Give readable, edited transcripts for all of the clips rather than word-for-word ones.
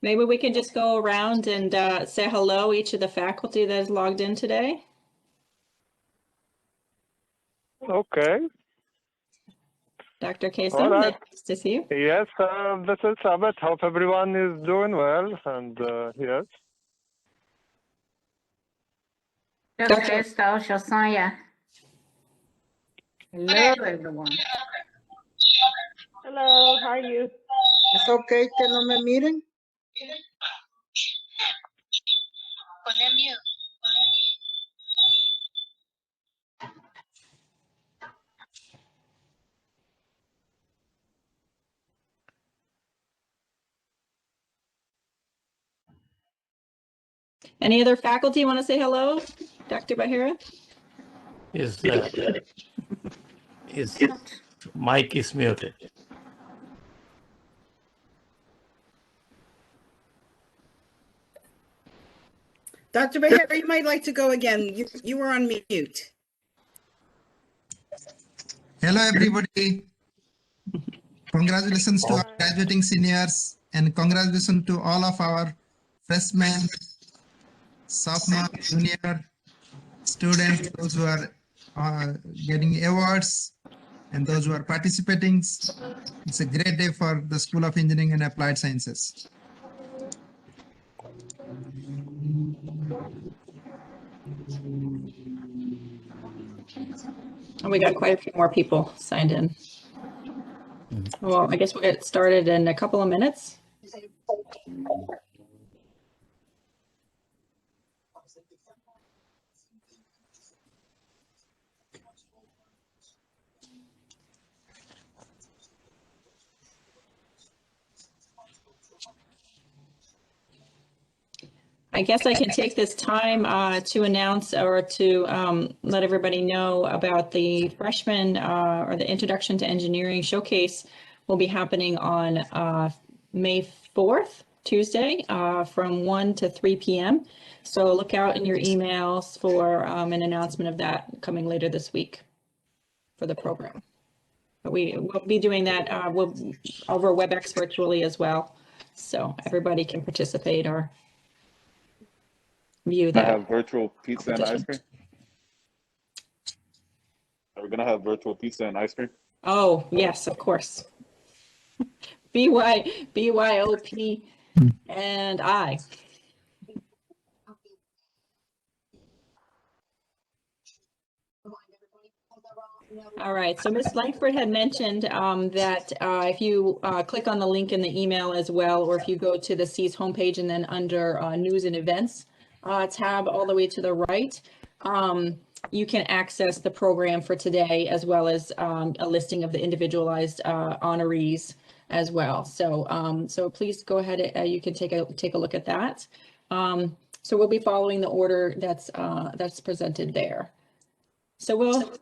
Maybe we can just go around and say hello, each of the faculty that is logged in today. Okay. Dr. Kasem, All right. nice to see you. Yes, this is Sabbath. Hope everyone is doing well. And yes. Dr. Estelle Shasanya. Hello, everyone. Hello, how are you? ¿Es ok que no me miren? Any other faculty want to say hello? Dr. Bahira? His mic is muted. Dr. Behar, you might like to go again. You were on mute. Hello, everybody. Congratulations to our graduating seniors and congratulations to all of our freshmen, sophomore, junior students, those who are getting awards and those who are participating. It's a great day for the School of Engineering and Applied Sciences. And we got quite a few more people signed in. Well, I guess we'll get started in a couple of minutes. I guess I can take this time to announce or to let everybody know about the freshman or the Introduction to Engineering Showcase will be happening on May 4th, Tuesday, from 1 to 3 p.m. So look out in your emails for an announcement of that coming later this week for the program. But we will be doing that over WebEx virtually as well. So everybody can participate or view I that. have virtual pizza and ice cream. Are we gonna have virtual pizza and ice cream? Oh, yes, of course. BYOP and I. All right, so Ms. Langford had mentioned that if you click on the link in the email as well, or if you go to the SEAS homepage and then under news and events tab all the way to the right, you can access the program for today as well as a listing of the individualized honorees as well. So so please go ahead, you can take a look at that. So we'll be following the order that's presented there. So we'll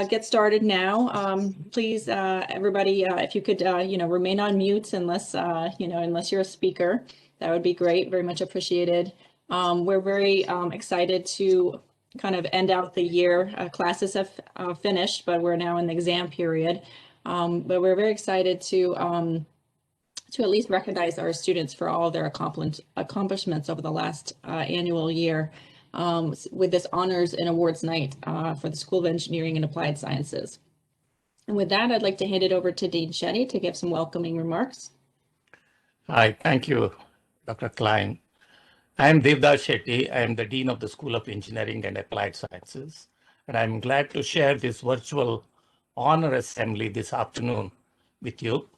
get started now. Please, everybody, if you could, remain on mute unless, unless you're a speaker, that would be great. Very much appreciated. We're very excited to kind of end out the year. Classes have finished, but we're now in the exam period. But we're very excited to at least recognize our students for all their accomplishments over the last annual year. With this honors and awards night for the School of Engineering and Applied Sciences. And with that, I'd like to hand it over to Dean Shetty to give some welcoming remarks. Hi, thank you, Dr. Klein. I am Devdas Shetty. I am the Dean of the School of Engineering and Applied Sciences, and I'm glad to share this virtual honor assembly this afternoon with you.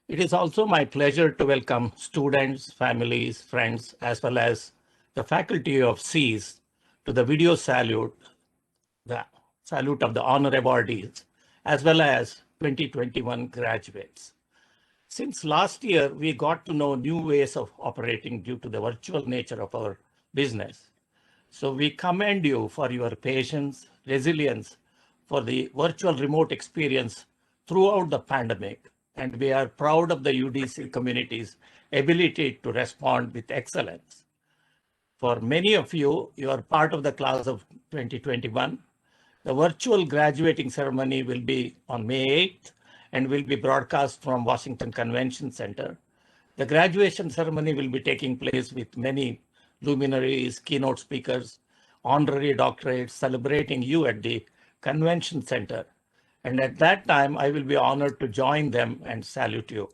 It is also my pleasure to welcome students, families, friends, as well as the faculty of SEAS to the video salute, the salute of the honor awardees, as well as 2021 graduates. Since last year, we got to know new ways of operating due to the virtual nature of our business. So we commend you for your patience, resilience for the virtual remote experience throughout the pandemic. And we are proud of the UDC community's ability to respond with excellence. For many of you, you are part of the class of 2021. The virtual graduating ceremony will be on May 8th and will be broadcast from Washington Convention Center. The graduation ceremony will be taking place with many luminaries, keynote speakers, honorary doctorates celebrating you at the convention center. And at that time, I will be honored to join them and salute you.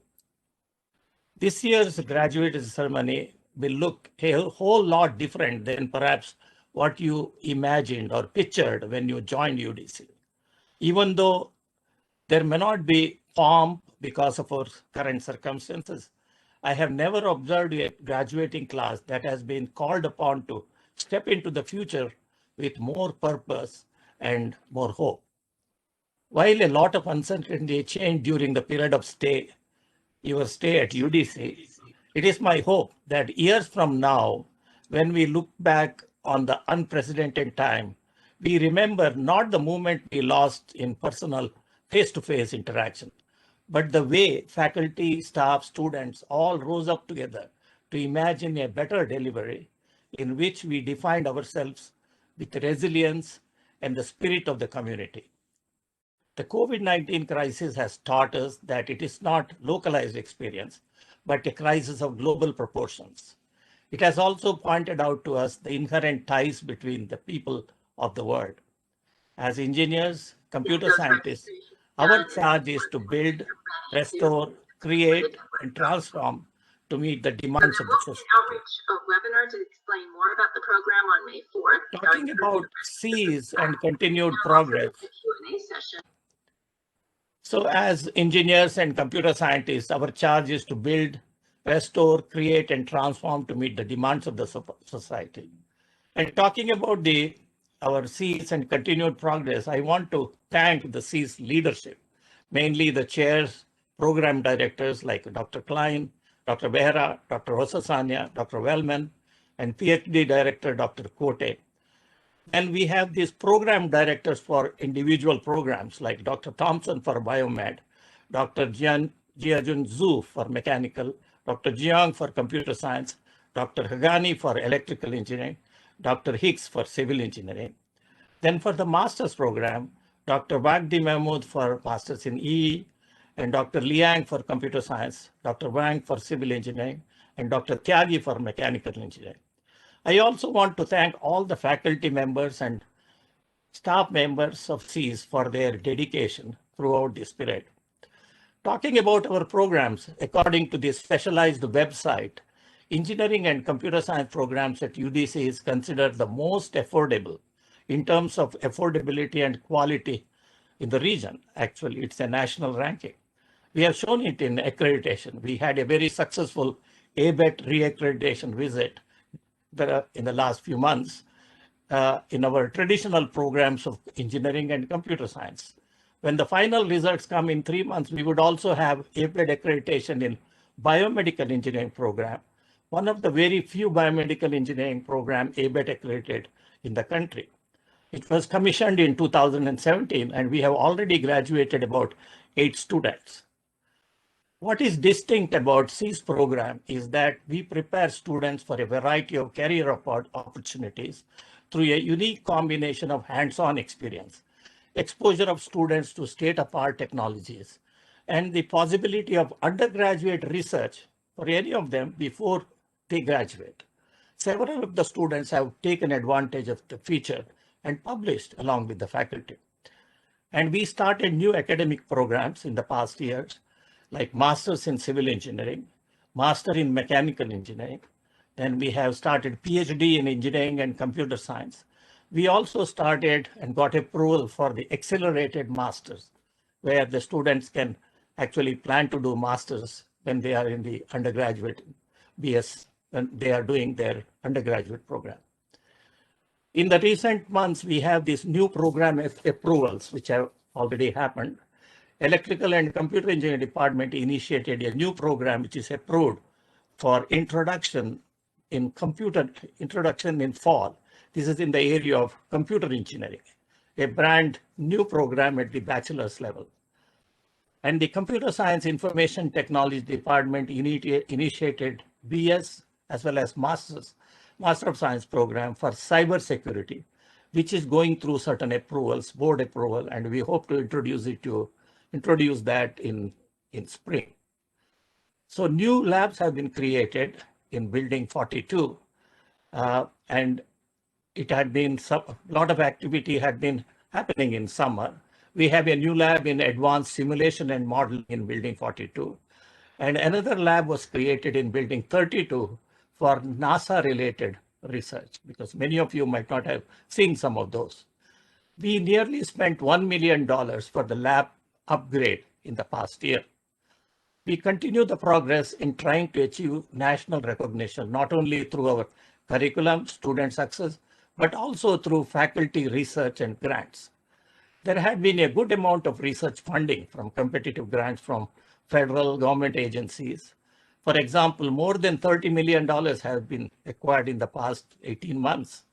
This year's graduate ceremony will look a whole lot different than perhaps what you imagined or pictured when you joined UDC. Even though there may not be pomp because of our current circumstances, I have never observed a graduating class that has been called upon to step into the future with more purpose and more hope. While a lot of uncertainty changed during the period of your stay at UDC, it is my hope that years from now, when we look back on the unprecedented time, we remember not the moment we lost in personal face-to-face interaction, but the way faculty, staff, students all rose up together to imagine a better delivery in which we defined ourselves with resilience and the spirit of the community. The COVID-19 crisis has taught us that it is not localized experience, but a crisis of global proportions. It has also pointed out to us the inherent ties between the people of the world. As engineers, computer scientists, our charge is to build, restore, create, and transform to meet the demands of the society. Outreach webinar to explain more about the program on May 4th. Talking about SEAS and continued progress. Q&A session. So as engineers and computer scientists, our charge is to build, restore, create, and transform to meet the demands of the society. And talking about our SEAS and continued progress, I want to thank the SEAS leadership, mainly the chairs, program directors like Dr. Klein, Dr. Behra, Dr. Hosasanya, Dr. Wellman, and PhD director, Dr. Kote. And we have these program directors for individual programs like Dr. Thompson for Biomed, Dr. Jiajun Zhu for mechanical, Dr. Jiang for computer science, Dr. Hagani for electrical engineering, Dr. Hicks for civil engineering. Then for the master's program, Dr. Wagdi Mahmood for master's in EE, and Dr. Liang for computer science, Dr. Wang for civil engineering, and Dr. Tyagi for mechanical engineering. I also want to thank all the faculty members and staff members of SEAS for their dedication throughout this period. Talking about our programs, according to the specialized website, engineering and computer science programs at UDC is considered the most affordable in terms of affordability and quality in the region. Actually, it's a national ranking. We have shown it in accreditation. We had a very successful ABET re-accreditation visit in the last few months in our traditional programs of engineering and computer science. When the final results come in 3 months, we would also have ABET accreditation in biomedical engineering program, one of the very few biomedical engineering program ABET accredited in the country. It was commissioned in 2017, and we have already graduated about 8 students. What is distinct about SEAS program is that we prepare students for a variety of career opportunities through a unique combination of hands-on experience, exposure of students to state-of-the-art technologies, and the possibility of undergraduate research for any of them before they graduate. Several of the students have taken advantage of the feature and published along with the faculty. And we started new academic programs in the past years, like Masters in Civil Engineering, Master in Mechanical Engineering. Then we have started PhD in Engineering and Computer Science. We also started and got approval for the Accelerated Masters, where the students can actually plan to do Masters when they are in the undergraduate BS, when they are doing their undergraduate program. In the recent months, we have these new program approvals, which have already happened. Electrical and Computer Engineering Department initiated a new program which is approved for introduction in fall. This is in the area of computer engineering, a brand new program at the bachelor's level. And the Computer Science Information Technology Department initiated BS as well as Master of Science program for cybersecurity, which is going through certain approvals, board approval, and we hope to introduce that in spring. So new labs have been created in Building 42, and it had been a lot of activity had been happening in summer. We have a new lab in advanced simulation and modeling in Building 42. And another lab was created in Building 32 for NASA-related research, because many of you might not have seen some of those. We nearly spent $1 million for the lab upgrade in the past year. We continue the progress in trying to achieve national recognition, not only through our curriculum, student success, but also through faculty research and grants. There had been a good amount of research funding from competitive grants from federal government agencies. For example, more than $30 million have been acquired in the past 18 months.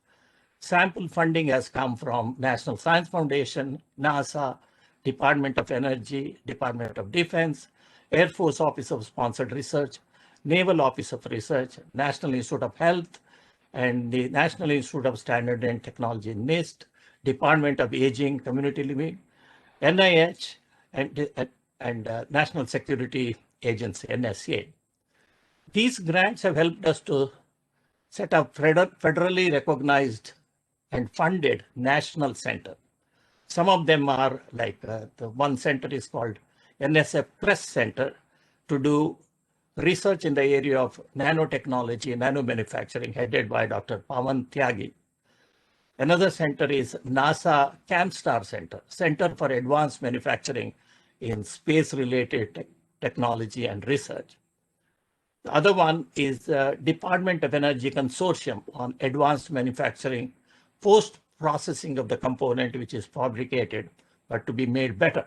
Sample funding has come from National Science Foundation, NASA, Department of Energy, Department of Defense, Air Force Office of Sponsored Research, Naval Office of Research, National Institute of Health, and the National Institute of Standard and Technology, NIST, Department of Aging, Community Living, NIH, and National Security Agency, NSA. These grants have helped us to set up federally recognized and funded national center. Some of them are like the one center is called NSF Press Center to do research in the area of nanotechnology and nanomanufacturing, headed by Dr. Pawan Tyagi. Another center is NASA CAMSTAR Center, Center for Advanced Manufacturing in Space-Related Technology and Research. The other one is Department of Energy Consortium on Advanced Manufacturing, post-processing of the component which is fabricated, but to be made better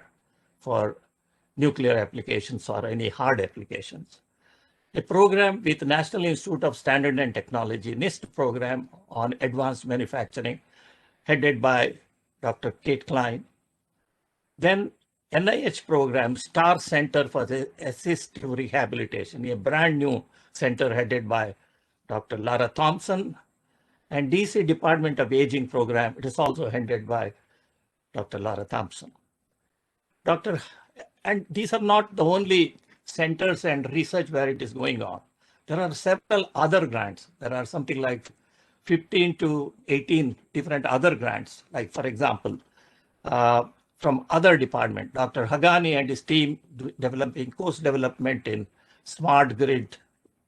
for nuclear applications or any hard applications. A program with National Institute of Standard and Technology, NIST program on advanced manufacturing, headed by Dr. Kate Klein. Then NIH program, STAR Center for the Assistive Rehabilitation, a brand new center headed by Dr. Lara Thompson. And DC Department of Aging program, it is also headed by Dr. Lara Thompson. And these are not the only centers and research where it is going on. There are several other grants. There are something like 15 to 18 different other grants, like for example, from other departments, Dr. Hagani and his team developing course development in smart grid,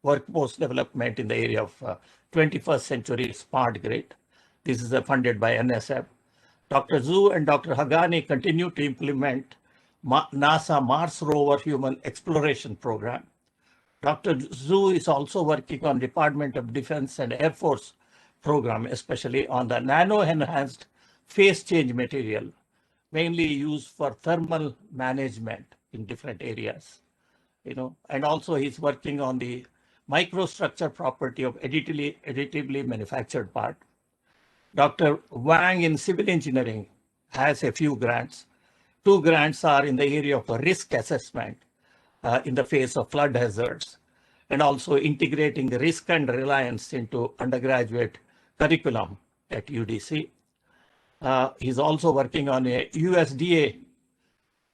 workforce development in the area of 21st century smart grid. This is funded by NSF. Dr. Zhu and Dr. Hagani continue to implement NASA Mars Rover Human Exploration Program. Dr. Zhu is also working on Department of Defense and Air Force program, especially on the nano-enhanced phase change material, mainly used for thermal management in different areas. And also he's working on the microstructure property of additively manufactured part. Dr. Wang in civil engineering has a few grants. 2 grants are in the area of risk assessment in the face of flood hazards, and also integrating the risk and reliance into undergraduate curriculum at UDC. He's also working on a USDA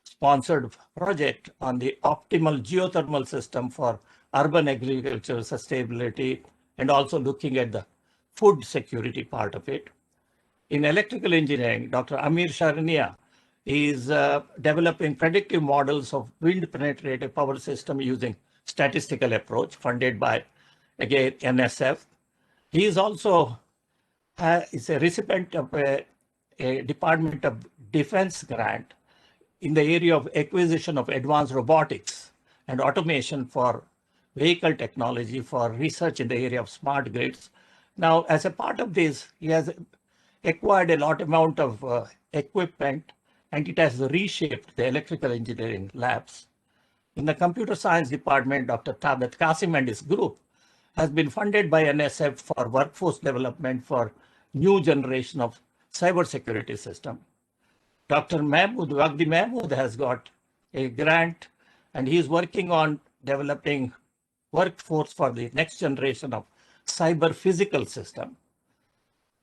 sponsored project on the optimal geothermal system for urban agriculture sustainability, and also looking at the food security part of it. In electrical engineering, Dr. Amir Sharania is developing predictive models of wind penetrative power system using statistical approach, funded by, again, NSF. He is also is a recipient of a Department of Defense grant in the area of acquisition of advanced robotics and automation for vehicle technology for research in the area of smart grids. Now, as a part of this, he has acquired a lot amount of equipment, and it has reshaped the electrical engineering labs. In the computer science department, Dr. Thabet Qasim and his group has been funded by NSF for workforce development for new generation of cybersecurity system. Dr. Wagdi Mahmood has got a grant, and he is working on developing workforce for the next generation of cyber physical system.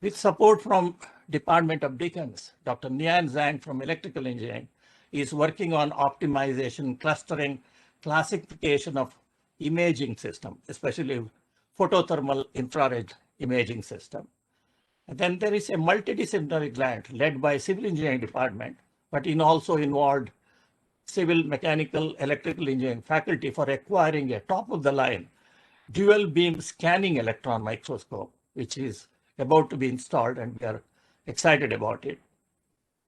With support from Department of Defense, Dr. Nian Zhang from electrical engineering is working on optimization, clustering, classification of imaging system, especially photothermal infrared imaging system. And then there is a multidisciplinary grant led by civil engineering department, but also involved civil, mechanical, electrical engineering faculty for acquiring a top-of-the-line dual beam scanning electron microscope, which is about to be installed, and we are excited about it.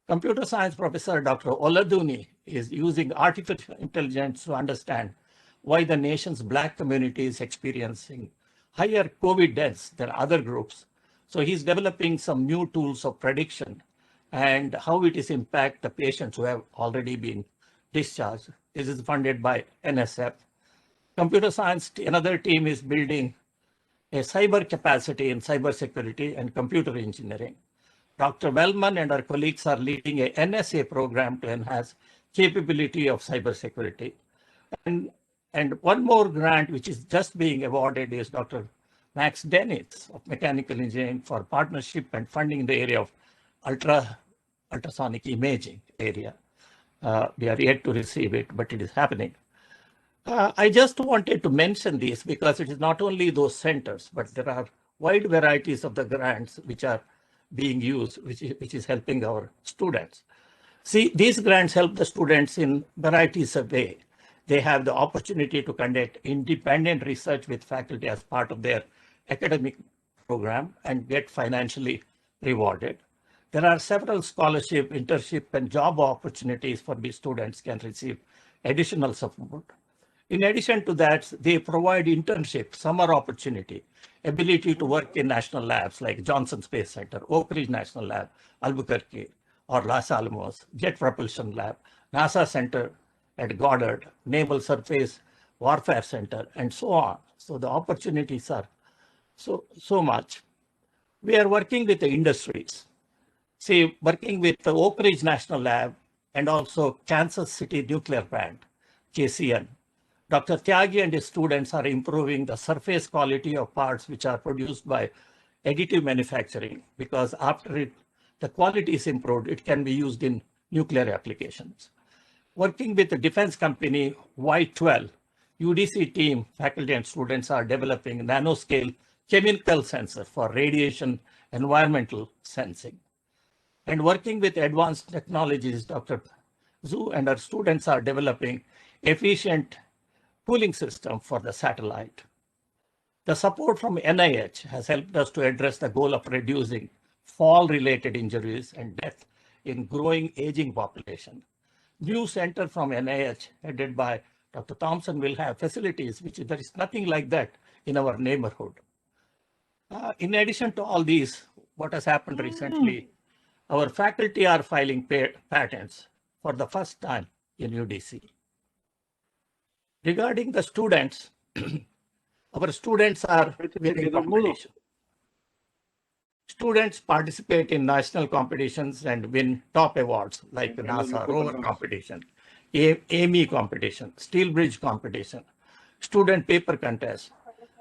Computer science professor Dr. Oladuni is using artificial intelligence to understand why the nation's Black community is experiencing higher COVID deaths than other groups. So he's developing some new tools of prediction and how it is impact the patients who have already been discharged. This is funded by NSF. Computer science, another team is building a cyber capacity in cybersecurity and computer engineering. Dr. Wellman and our colleagues are leading a NSA program to enhance capability of cybersecurity. And one more grant, which is just being awarded, is Dr. Max Denitz of Mechanical Engineering for partnership and funding in the area of ultrasonic imaging area. We are yet to receive it, but it is happening. I just wanted to mention this because it is not only those centers, but there are wide varieties of the grants which are being used, which is helping our students. See, these grants help the students in varieties of ways. They have the opportunity to conduct independent research with faculty as part of their academic program and get financially rewarded. There are several scholarship, internship, and job opportunities for these students can receive additional support. In addition to that, they provide internship, summer opportunity, ability to work in national labs like Johnson Space Center, Oak Ridge National Lab, Albuquerque, or Los Alamos, Jet Propulsion Lab, NASA Center at Goddard, Naval Surface Warfare Center, and so on. So the opportunities are so much. We are working with the industries. See, working with the Oak Ridge National Lab and also Kansas City Nuclear Plant, KCN. Dr. Tyagi and his students are improving the surface quality of parts which are produced by additive manufacturing, because after the quality is improved, it can be used in nuclear applications. Working with the defense company Y12, UDC team, faculty and students are developing nanoscale chemical sensor for radiation environmental sensing. And working with advanced technologies, Dr. Zhu and our students are developing efficient cooling system for the satellite. The support from NIH has helped us to address the goal of reducing fall-related injuries and death in growing aging population. New center from NIH, headed by Dr. Thompson, will have facilities which there is nothing like that in our neighborhood. In addition to all these, what has happened recently, our faculty are filing patents for the first time in UDC. Regarding the students, our students are winning competition. Students participate in national competitions and win top awards like the NASA rover competition, AME competition, Steel Bridge competition, student paper contest.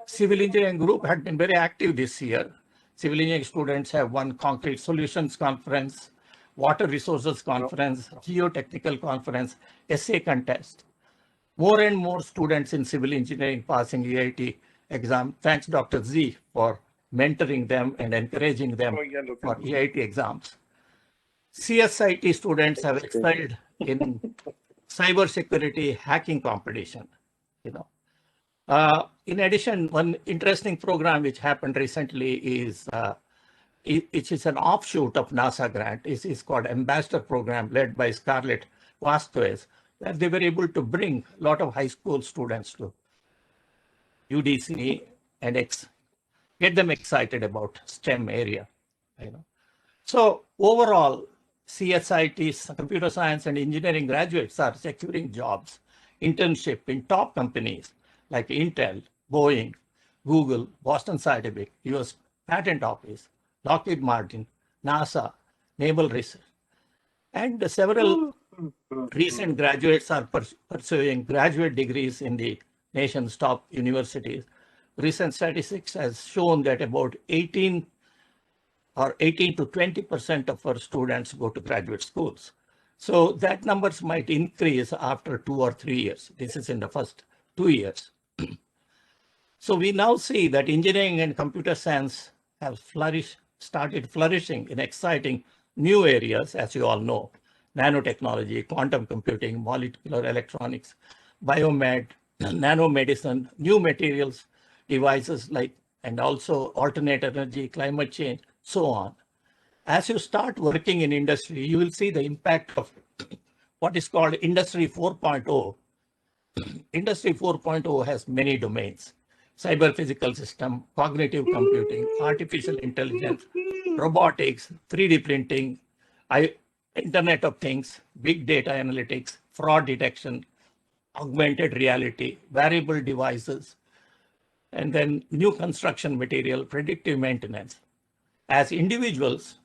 Civil engineering group had been very active this year. Civil engineering students have won concrete solutions conference, water resources conference, geotechnical conference, essay contest. More and more students in civil engineering passing EIT exam. Thanks Dr. Z for mentoring them and encouraging them for EIT exams. CSIT students have excelled in cybersecurity hacking competition. In addition, one interesting program which happened recently is it is an offshoot of NASA grant. It is called Ambassador Program, led by Scarlett Vasquez, where they were able to bring a lot of high school students to UDC and get them excited about STEM area. So overall, CSIT's computer science and engineering graduates are securing jobs, internship in top companies like Intel, Boeing, Google, Boston Scientific, US Patent Office, Lockheed Martin, NASA, Naval Research, and several recent graduates are pursuing graduate degrees in the nation's top universities. Recent statistics has shown that about 18 to 20% of our students go to graduate schools. So that numbers might increase after 2 or 3 years. This is in the first 2 years. So we now see that engineering and computer science have started flourishing in exciting new areas, as you all know: nanotechnology, quantum computing, molecular electronics, biomed, nanomedicine, new materials, devices and also alternate energy, climate change, so on. As you start working in industry, you will see the impact of what is called Industry 4.0. Industry 4.0 has many domains: cyber physical system, cognitive computing, artificial intelligence, robotics, 3D printing, Internet of Things, big data analytics, fraud detection, augmented reality, variable devices, and then new construction material, predictive maintenance. As individuals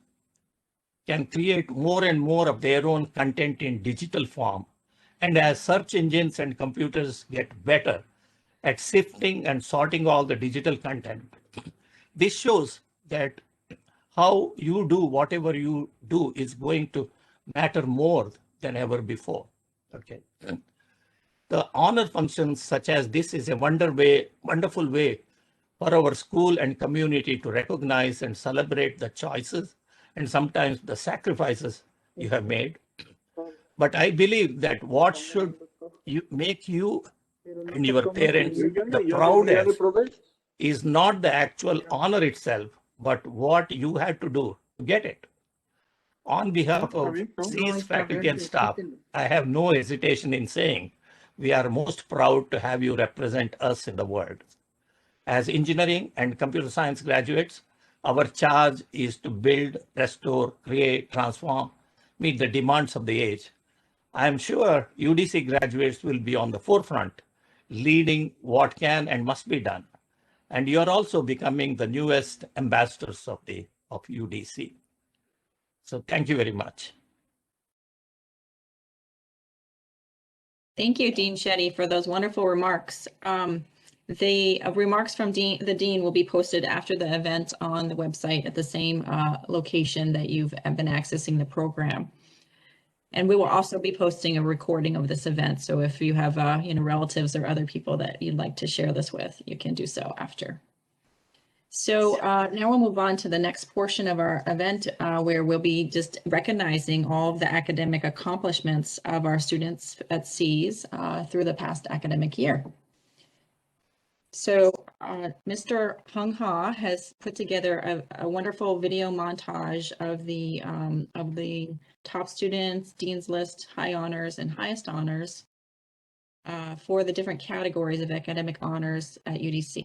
can create more and more of their own content in digital form, and as search engines and computers get better at sifting and sorting all the digital content, this shows that how you do whatever you do is going to matter more than ever before. Okay. The honor functions such as this is a wonderful way for our school and community to recognize and celebrate the choices and sometimes the sacrifices you have made. But I believe that what should make you and your parents the proudest is not the actual honor itself, but what you had to do to get it. On behalf of SEAS faculty and staff, I have no hesitation in saying we are most proud to have you represent us in the world. As engineering and computer science graduates, our charge is to build, restore, create, transform, meet the demands of the age. I am sure UDC graduates will be on the forefront, leading what can and must be done. And you are also becoming the newest ambassadors of UDC. So thank you very much. Thank you, Dean Shetty, for those wonderful remarks. The remarks from the Dean will be posted after the event on the website at the same location that you've been accessing the program. And we will also be posting a recording of this event. So if you have relatives or other people that you'd like to share this with, you can do so after. So now we'll move on to the next portion of our event where we'll be just recognizing all of the academic accomplishments of our students at SEAS through the past academic year. So Mr. Hung Ha has put together a wonderful video montage of the top students, Dean's List, high honors, and highest honors for the different categories of academic honors at UDC.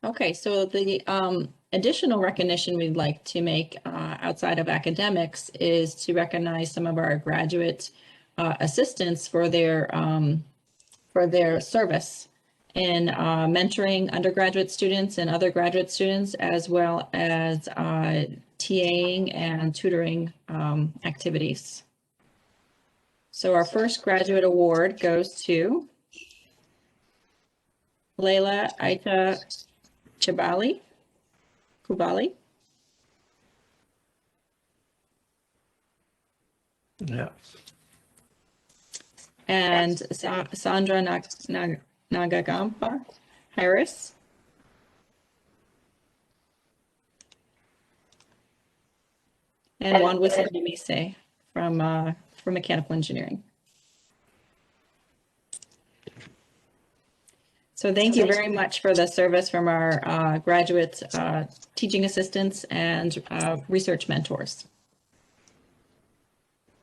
Okay, so the additional recognition we'd like to make outside of academics is to recognize some of our graduate assistants for their service in mentoring undergraduate students and other graduate students, as well as TAing and tutoring activities. So our first graduate award goes to Layla Aita Kubali. Yeah. And Sandra Nagagampa Harris. And Juan Wisende Mise from mechanical engineering. So thank you very much for the service from our graduate teaching assistants and research mentors.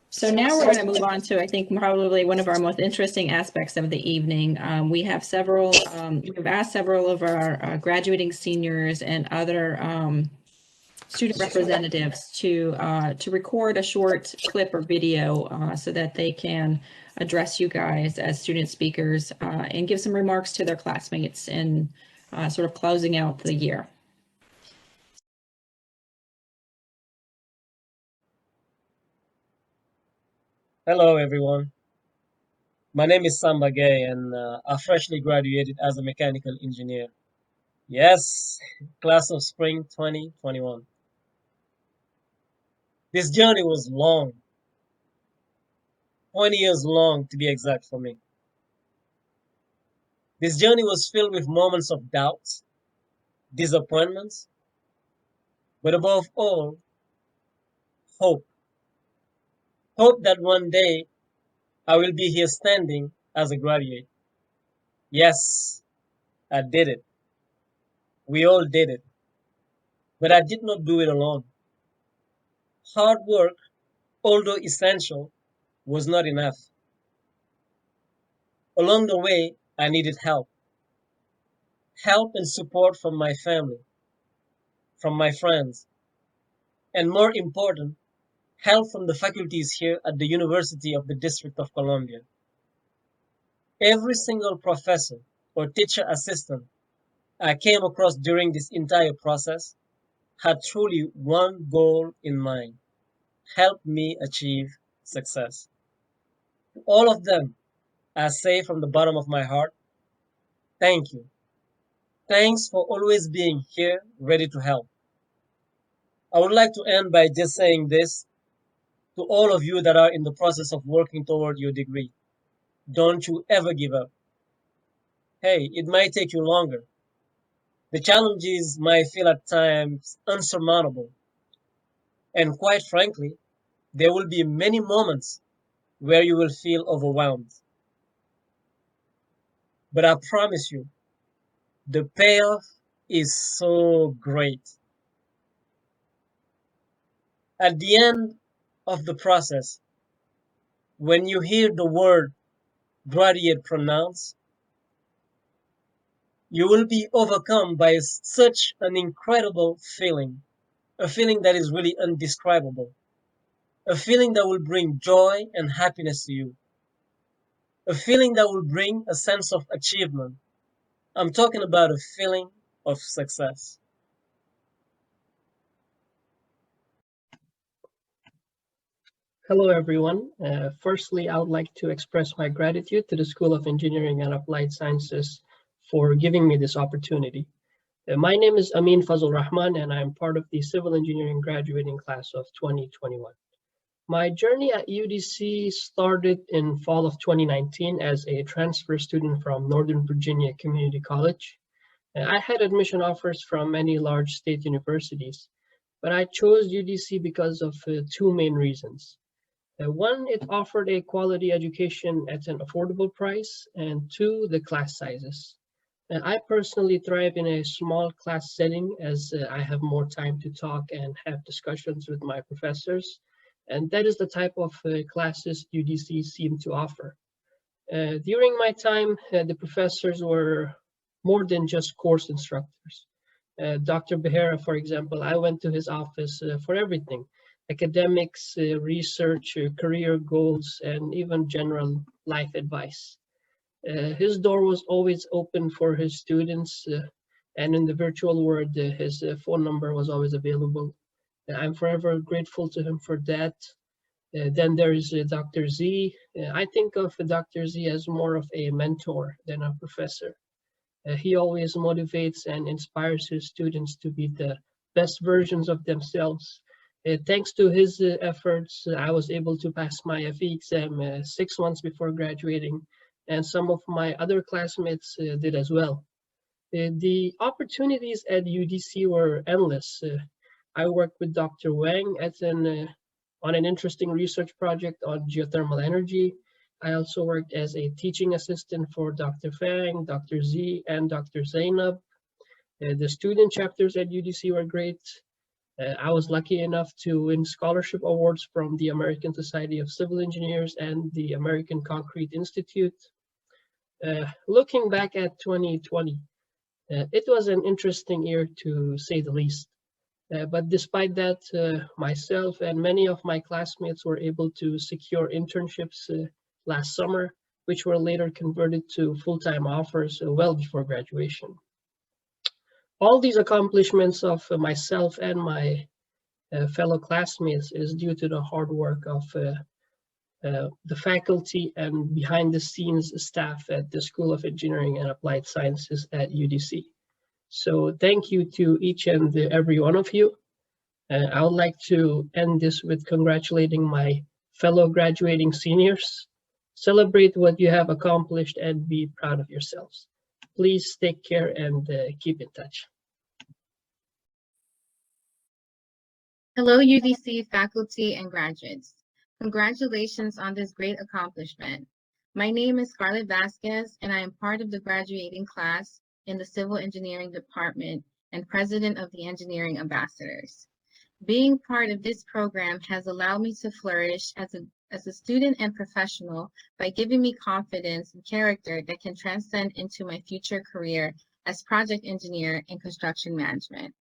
So now we're going to move on to, I think, probably one of our most interesting aspects of the evening. We've asked several of our graduating seniors and other student representatives to record a short clip or video so that they can address you guys as student speakers and give some remarks to their classmates in sort of closing out the year. Hello, everyone. My name is Samba Gay, and I freshly graduated as a mechanical engineer. Yes, class of spring 2021. This journey was long, 20 years long to be exact for me. This journey was filled with moments of doubt, disappointments, but above all, hope. Hope that one day I will be here standing as a graduate. Yes, I did it. We all did it. But I did not do it alone. Hard work, although essential, was not enough. Along the way, I needed help. Help and support from my family, from my friends, and more important, help from the faculties here at the University of the District of Columbia. Every single professor or teacher assistant I came across during this entire process had truly one goal in mind: help me achieve success. To all of them, I say from the bottom of my heart, thank you. Thanks for always being here, ready to help. I would like to end by just saying this to all of you that are in the process of working toward your degree. Don't you ever give up. Hey, it might take you longer. The challenges might feel at times unsurmountable. And quite frankly, there will be many moments where you will feel overwhelmed. But I promise you, the payoff is so great. At the end of the process, when you hear the word graduate pronounced, you will be overcome by such an incredible feeling, a feeling that is really indescribable, a feeling that will bring joy and happiness to you, a feeling that will bring a sense of achievement. I'm talking about a feeling of success. Hello, everyone. Firstly, I would like to express my gratitude to the School of Engineering and Applied Sciences for giving me this opportunity. My name is Amin Fazul Rahman, and I'm part of the Civil Engineering graduating class of 2021. My journey at UDC started in fall of 2019 as a transfer student from Northern Virginia Community College. I had admission offers from many large state universities, but I chose UDC because of two main reasons. One, it offered a quality education at an affordable price, and two, the class sizes. I personally thrive in a small class setting as I have more time to talk and have discussions with my professors, and that is the type of classes UDC seemed to offer. During my time, the professors were more than just course instructors. Dr. Behera, for example, I went to his office for everything: academics, research, career goals, and even general life advice. His door was always open for his students, and in the virtual world, his phone number was always available. I'm forever grateful to him for that. Then there's Dr. Z. I think of Dr. Z as more of a mentor than a professor. He always motivates and inspires his students to be the best versions of themselves. Thanks to his efforts, I was able to pass my FE exam 6 months before graduating, and some of my other classmates did as well. The opportunities at UDC were endless. I worked with Dr. Wang on an interesting research project on geothermal energy. I also worked as a teaching assistant for Dr. Fang, Dr. Z, and Dr. Zainab. The student chapters at UDC were great. I was lucky enough to win scholarship awards from the American Society of Civil Engineers and the American Concrete Institute. Looking back at 2020, it was an interesting year to say the least. But despite that, myself and many of my classmates were able to secure internships last summer, which were later converted to full-time offers well before graduation. All these accomplishments of myself and my fellow classmates is due to the hard work of the faculty and behind-the-scenes staff at the School of Engineering and Applied Sciences at UDC. So thank you to each and every one of you. I would like to end this with congratulating my fellow graduating seniors. Celebrate what you have accomplished and be proud of yourselves. Please take care and keep in touch. Hello, UDC faculty and graduates. Congratulations on this great accomplishment. My name is Scarlett Vasquez, and I am part of the graduating class in the Civil Engineering Department and President of the Engineering Ambassadors. Being part of this program has allowed me to flourish as a student and professional by giving me confidence and character that can transcend into my future career as project engineer in construction management.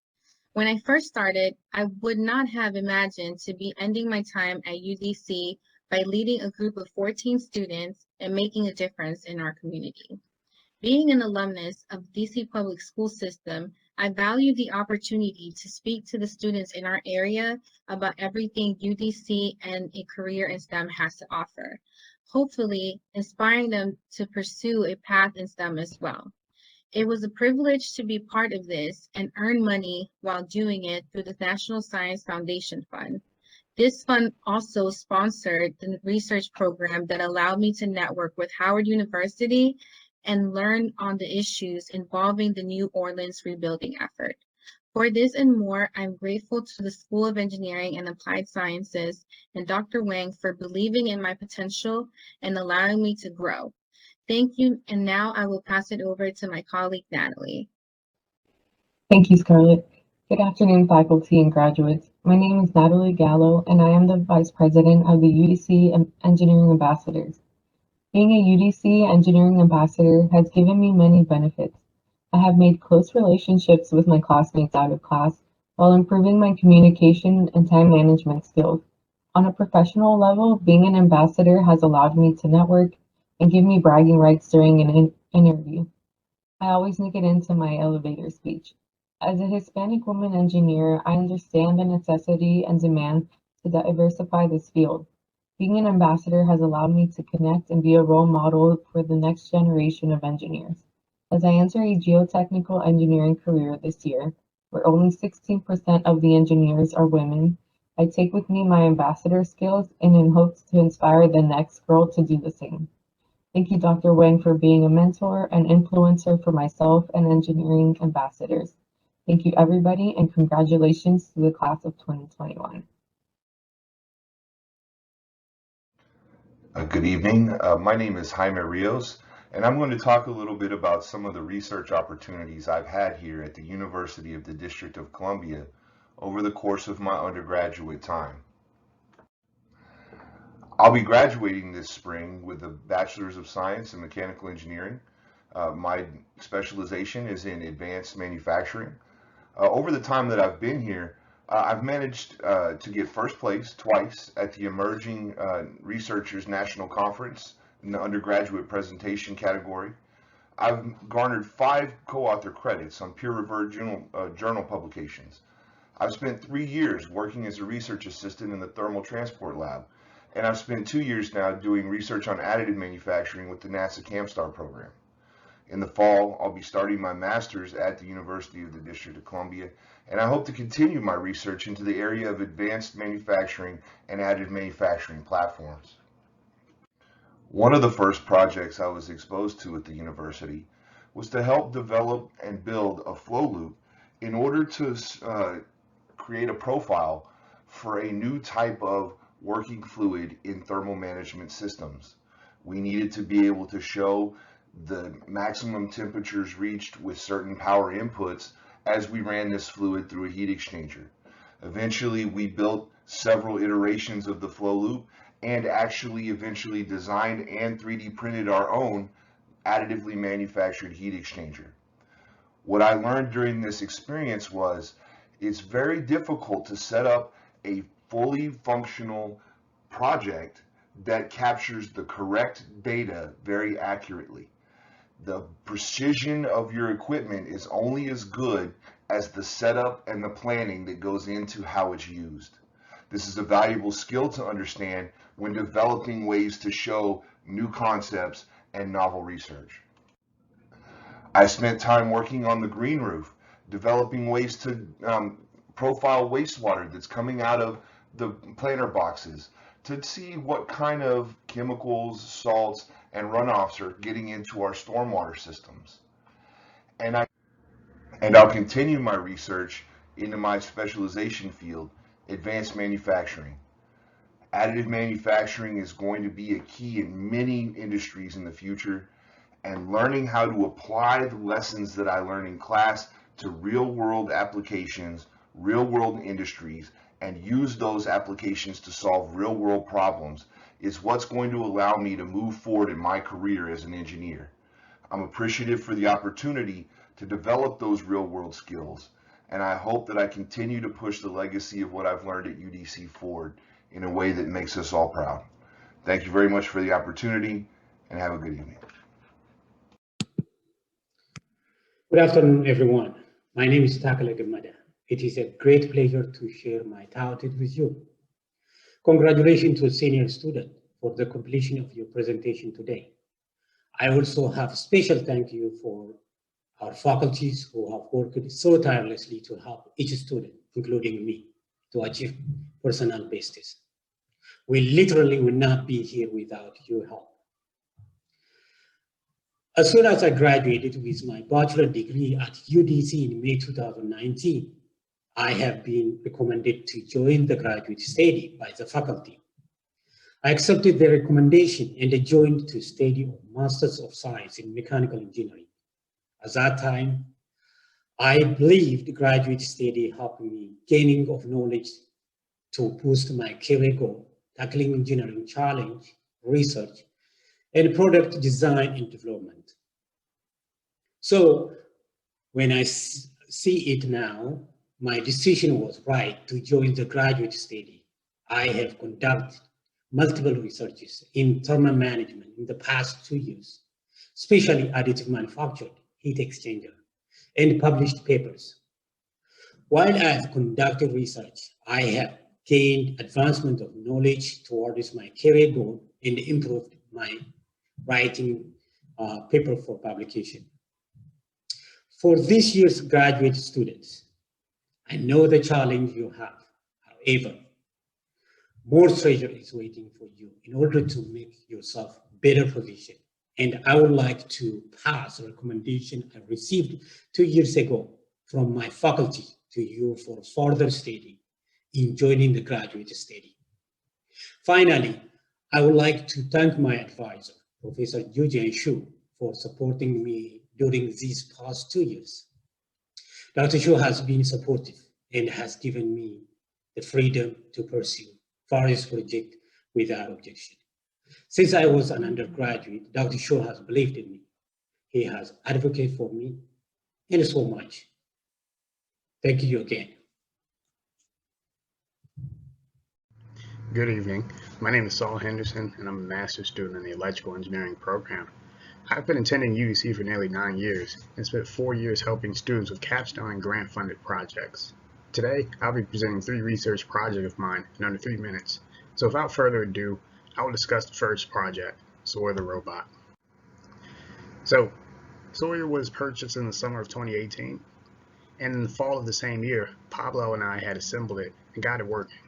When I first started, I would not have imagined to be ending my time at UDC by leading a group of 14 students and making a difference in our community. Being an alumnus of DC Public School System, I value the opportunity to speak to the students in our area about everything UDC and a career in STEM has to offer, hopefully inspiring them to pursue a path in STEM as well. It was a privilege to be part of this and earn money while doing it through the National Science Foundation Fund. This fund also sponsored the research program that allowed me to network with Howard University and learn on the issues involving the New Orleans rebuilding effort. For this and more, I'm grateful to the School of Engineering and Applied Sciences and Dr. Wang for believing in my potential and allowing me to grow. Thank you, and now I will pass it over to my colleague, Natalie. Thank you, Scarlett. Good afternoon, faculty and graduates. My name is Natalie Gallo, and I am the Vice President of the UDC Engineering Ambassadors. Being a UDC Engineering Ambassador has given me many benefits. I have made close relationships with my classmates out of class while improving my communication and time management skills. On a professional level, being an ambassador has allowed me to network and give me bragging rights during an interview. I always make it into my elevator speech. As a Hispanic woman engineer, I understand the necessity and demand to diversify this field. Being an ambassador has allowed me to connect and be a role model for the next generation of engineers. As I enter a geotechnical engineering career this year, where only 16% of the engineers are women, I take with me my ambassador skills and in hopes to inspire the next girl to do the same. Thank you, Dr. Wang, for being a mentor and influencer for myself and engineering ambassadors. Thank you, everybody, and congratulations to the class of 2021. Good evening. My name is Jaime Rios, and I'm going to talk a little bit about some of the research opportunities I've had here at the University of the District of Columbia over the course of my undergraduate time. I'll be graduating this spring with a Bachelor's of Science in Mechanical Engineering. My specialization is in advanced manufacturing. Over the time that I've been here, I've managed to get first place twice at the Emerging Researchers National Conference in the undergraduate presentation category. I've garnered 5 co-author credits on peer-reviewed journal publications. I've spent 3 years working as a research assistant in the Thermal Transport Lab, and I've spent 2 years now doing research on additive manufacturing with the NASA CAMSTAR program. In the fall, I'll be starting my master's at the University of the District of Columbia, and I hope to continue my research into the area of advanced manufacturing and additive manufacturing platforms. One of the first projects I was exposed to at the university was to help develop and build a flow loop in order to create a profile for a new type of working fluid in thermal management systems. We needed to be able to show the maximum temperatures reached with certain power inputs as we ran this fluid through a heat exchanger. Eventually, we built several iterations of the flow loop and actually eventually designed and 3D printed our own additively manufactured heat exchanger. What I learned during this experience was it's very difficult to set up a fully functional project that captures the correct data very accurately. The precision of your equipment is only as good as the setup and the planning that goes into how it's used. This is a valuable skill to understand when developing ways to show new concepts and novel research. I spent time working on the green roof, developing ways to profile wastewater that's coming out of the planter boxes to see what kind of chemicals, salts, and runoffs are getting into our stormwater systems. And I'll continue my research into my specialization field, advanced manufacturing. Additive manufacturing is going to be a key in many industries in the future, and learning how to apply the lessons that I learned in class to real-world applications, real-world industries, and use those applications to solve real-world problems is what's going to allow me to move forward in my career as an engineer. I'm appreciative for the opportunity to develop those real-world skills, and I hope that I continue to push the legacy of what I've learned at UDC forward in a way that makes us all proud. Thank you very much for the opportunity, and have a good evening. Good afternoon, everyone. My name is Takale Gamada. It is a great pleasure to share my thoughts with you. Congratulations to a senior student for the completion of your presentation today. I also have a special thank you for our faculties who have worked so tirelessly to help each student, including me, to achieve personal besties. We literally would not be here without your help. As soon as I graduated with my bachelor degree at UDC in May 2019, I have been recommended to join the graduate study by the faculty. I accepted the recommendation and I joined to study a Masters of Science in Mechanical Engineering. At that time, I believed graduate study helped me gaining of knowledge to boost my career goal, tackling engineering challenge, research, and product design and development. So when I see it now, my decision was right to join the graduate study. I have conducted multiple researches in thermal management in the past 2 years, especially additive manufactured heat exchanger, and published papers. While I have conducted research, I have gained advancement of knowledge towards my career goal and improved my writing paper for publication. For this year's graduate students, I know the challenge you have. However, more treasure is waiting for you in order to make yourself better position. And I would like to pass a recommendation I received 2 years ago from my faculty to you for further study in joining the graduate study. Finally, I would like to thank my advisor, Professor Yujian Shu, for supporting me during these past 2 years. Dr. Shu has been supportive and has given me the freedom to pursue various projects without objection. Since I was an undergraduate, Dr. Shu has believed in me. He has advocated for me and so much. Thank you again. Good evening. My name is Saul Henderson, and I'm a master's student in the electrical engineering program. I've been attending UDC for nearly 9 years and spent 4 years helping students with capstone and grant-funded projects. Today, I'll be presenting 3 research projects of mine in under 3 minutes. So without further ado, I will discuss the first project, Sawyer the robot. So, Sawyer was purchased in the summer of 2018, and in the fall of the same year, Pablo and I had assembled it and got it working.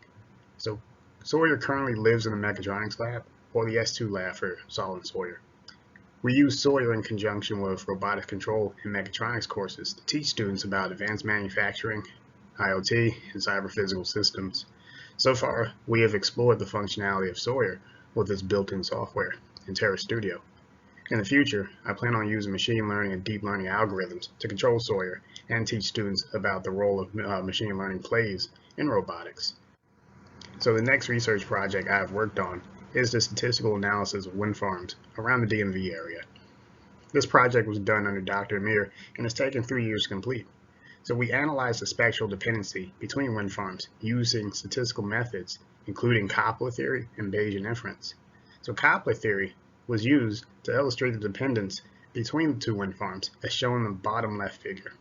So, Sawyer currently lives in the mechatronics lab, or the S2 lab for Saul and Sawyer. We use Sawyer in conjunction with robotics control and mechatronics courses to teach students about advanced manufacturing, IoT, and cyber physical systems. So far, we have explored the functionality of Sawyer with its built-in software, Intera Studio. In the future, I plan on using machine learning and deep learning algorithms to control Sawyer and teach students about the role of machine learning plays in robotics. So the next research project I have worked on is the statistical analysis of wind farms around the DMV area. This project was done under Dr. Amir and has taken 3 years to complete. So we analyzed the spectral dependency between wind farms using statistical methods, including Kepler theory and Bayesian inference. So Kepler theory was used to illustrate the dependence between the 2 wind farms, as shown in the bottom left figure.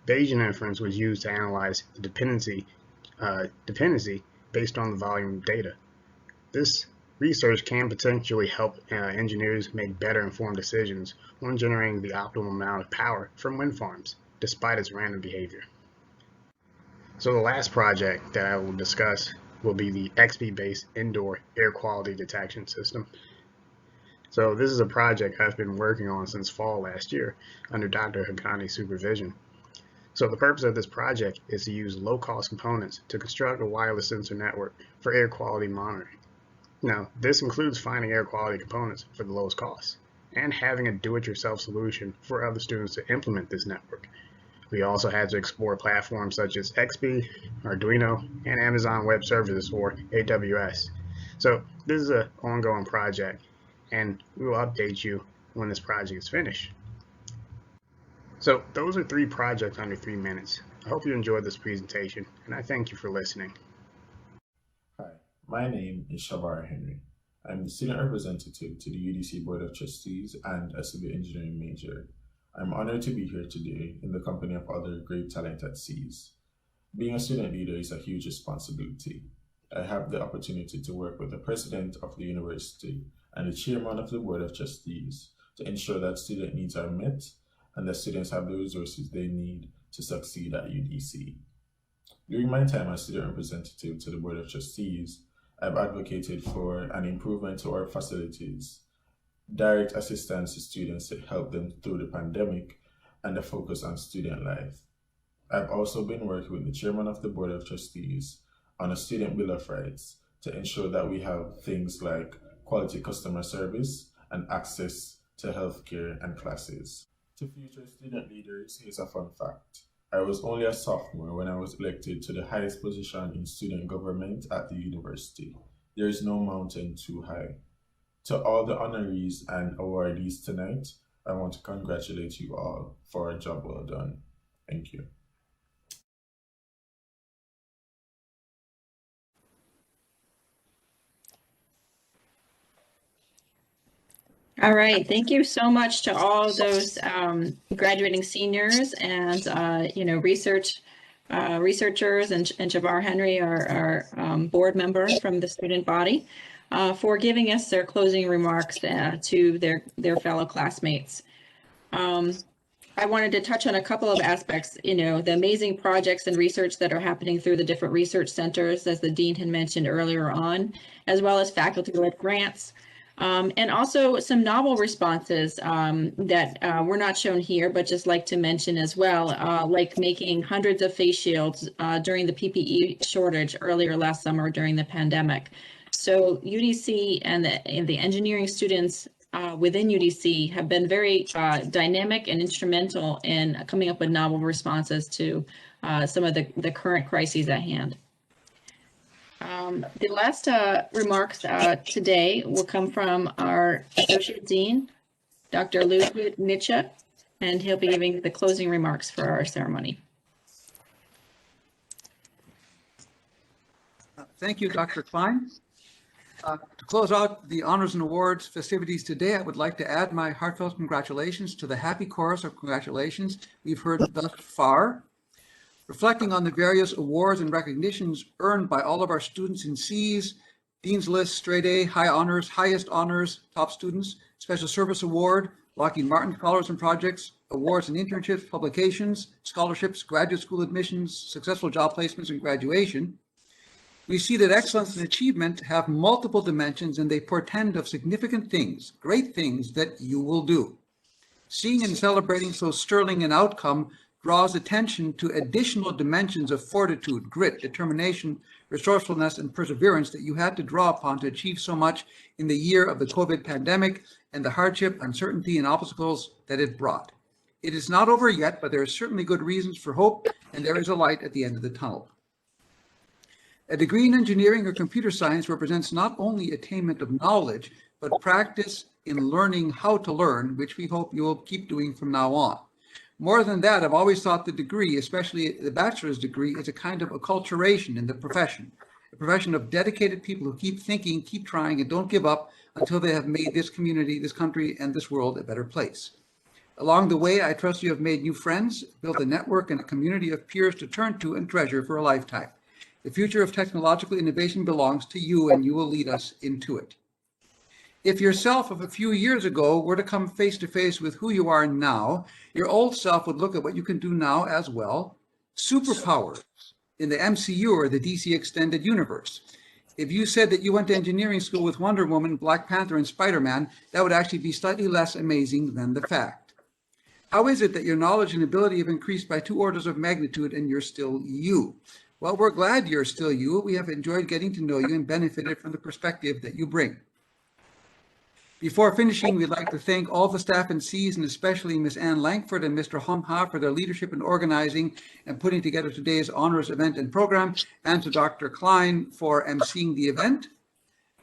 Bayesian inference was used to analyze the dependency based on the volume of data. This research can potentially help engineers make better informed decisions when generating the optimal amount of power from wind farms, despite its random behavior. So the last project that I will discuss will be the XP-based indoor air quality detection system. So this is a project I've been working on since fall last year under Dr. Haghani's supervision. So the purpose of this project is to use low-cost components to construct a wireless sensor network for air quality monitoring. Now, this includes finding air quality components for the lowest cost and having a do-it-yourself solution for other students to implement this network. We also had to explore platforms such as XP, Arduino, and Amazon Web Services or AWS. So this is an ongoing project, and we will update you when this project is finished. So those are 3 projects under 3 minutes. I hope you enjoyed this presentation, and I thank you for listening. Hi, my name is Shavar Henry. I'm the student representative to the UDC Board of Trustees and a civil engineering major. I'm honored to be here today in the company of other great talent at SEAS. Being a student leader is a huge responsibility. I have the opportunity to work with the president of the university and the chairman of the Board of Trustees to ensure that student needs are met and that students have the resources they need to succeed at UDC. During my time as student representative to the Board of Trustees, I've advocated for an improvement to our facilities, direct assistance to students to help them through the pandemic, and a focus on student life. I've also been working with the chairman of the Board of Trustees on a student bill of rights to ensure that we have things like quality customer service and access to healthcare and classes. To future student leaders, here's a fun fact. I was only a sophomore when I was elected to the highest position in student government at the university. There is no mountain too high. To all the honorees and awardees tonight, I want to congratulate you all for a job well done. Thank you. All right, thank you so much to all those graduating seniors and researchers and Shavar Henry, our board member from the student body, for giving us their closing remarks to their fellow classmates. I wanted to touch on a couple of aspects, the amazing projects and research that are happening through the different research centers, as the dean had mentioned earlier on, as well as faculty-led grants. And also some novel responses that were not shown here, but just like to mention as well, like making hundreds of face shields during the PPE shortage earlier last summer during the pandemic. So UDC and the engineering students within UDC have been very dynamic and instrumental in coming up with novel responses to some of the current crises at hand. The last remarks today will come from our Associate Dean, Dr. Lou Nitschke, and he'll be giving the closing remarks for our ceremony. Thank you, Dr. Klein. To close out the honors and awards festivities today, I would like to add my heartfelt congratulations to the happy chorus of congratulations we've heard thus far. Reflecting on the various awards and recognitions earned by all of our students in C's, Dean's List, Straight A, High Honors, Highest Honors, Top Students, Special Service Award, Lockheed Martin Scholars and Projects, Awards and Internships, Publications, Scholarships, Graduate School Admissions, Successful Job Placements, and Graduation, we see that excellence and achievement have multiple dimensions and they portend of significant things, great things that you will do. Seeing and celebrating so sterling an outcome draws attention to additional dimensions of fortitude, grit, determination, resourcefulness, and perseverance that you had to draw upon to achieve so much in the year of the COVID pandemic and the hardship, uncertainty, and obstacles that it brought. It is not over yet, but there are certainly good reasons for hope, and there is a light at the end of the tunnel. A degree in engineering or computer science represents not only attainment of knowledge, but practice in learning how to learn, which we hope you will keep doing from now on. More than that, I've always thought the degree, especially the bachelor's degree, is a kind of acculturation in the profession, a profession of dedicated people who keep thinking, keep trying, and don't give up until they have made this community, this country, and this world a better place. Along the way, I trust you have made new friends, built a network and a community of peers to turn to and treasure for a lifetime. The future of technological innovation belongs to you, and you will lead us into it. If yourself of a few years ago were to come face to face with who you are now, your old self would look at what you can do now as well. Superpowers in the MCU or the DC Extended Universe. If you said that you went to engineering school with Wonder Woman, Black Panther, and Spider-Man, that would actually be slightly less amazing than the fact. How is it that your knowledge and ability have increased by 2 orders of magnitude and you're still you? Well, we're glad you're still you. We have enjoyed getting to know you and benefited from the perspective that you bring. Before finishing, we'd like to thank all the staff in C's and especially Ms. Ann Langford and Mr. Hong Ha for their leadership in organizing and putting together today's honors event and program, and to Dr. Klein for emceeing the event.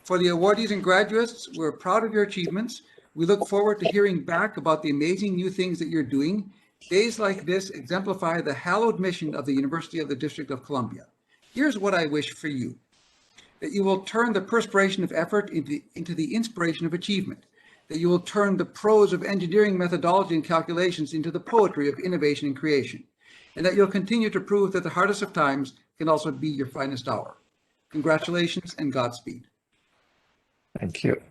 For the awardees and graduates, we're proud of your achievements. We look forward to hearing back about the amazing new things that you're doing. Days like this exemplify the hallowed mission of the University of the District of Columbia. Here's what I wish for you: that you will turn the perspiration of effort into the inspiration of achievement, that you will turn the prose of engineering methodology and calculations into the poetry of innovation and creation, and that you'll continue to prove that the hardest of times can also be your finest hour. Congratulations and Godspeed. Thank you.